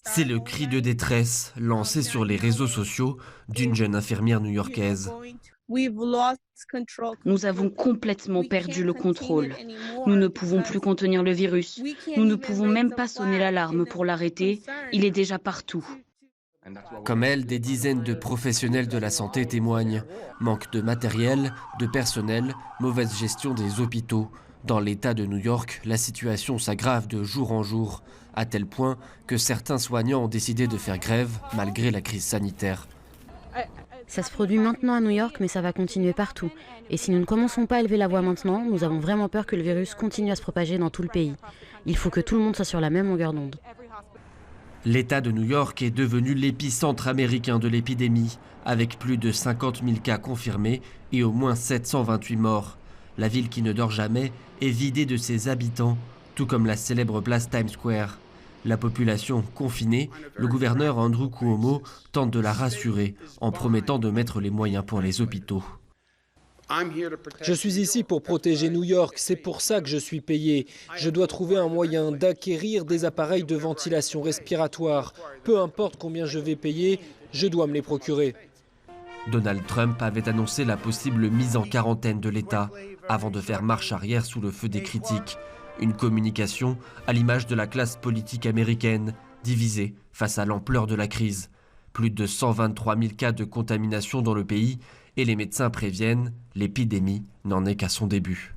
C'est le cri de détresse lancé sur les réseaux sociaux d'une jeune infirmière new-yorkaise. Nous avons complètement perdu le contrôle. Nous ne pouvons plus contenir le virus. Nous ne pouvons même pas sonner l'alarme pour l'arrêter. Il est déjà partout. Comme elle, des dizaines de professionnels de la santé témoignent. Manque de matériel, de personnel, mauvaise gestion des hôpitaux. Dans l'État de New York, la situation s'aggrave de jour en jour, à tel point que certains soignants ont décidé de faire grève malgré la crise sanitaire. Ça se produit maintenant à New York, mais ça va continuer partout. Et si nous ne commençons pas à élever la voix maintenant, nous avons vraiment peur que le virus continue à se propager dans tout le pays. Il faut que tout le monde soit sur la même longueur d'onde. L'État de New York est devenu l'épicentre américain de l'épidémie, avec plus de 50 000 cas confirmés et au moins 728 morts. La ville qui ne dort jamais est vidée de ses habitants, tout comme la célèbre place Times Square. La population confinée, le gouverneur Andrew Cuomo tente de la rassurer en promettant de mettre les moyens pour les hôpitaux. Je suis ici pour protéger New York, c'est pour ça que je suis payé. Je dois trouver un moyen d'acquérir des appareils de ventilation respiratoire. Peu importe combien je vais payer, je dois me les procurer. Donald Trump avait annoncé la possible mise en quarantaine de l'État avant de faire marche arrière sous le feu des critiques. Une communication à l'image de la classe politique américaine, divisée face à l'ampleur de la crise. Plus de 123 000 cas de contamination dans le pays et les médecins préviennent, l'épidémie n'en est qu'à son début.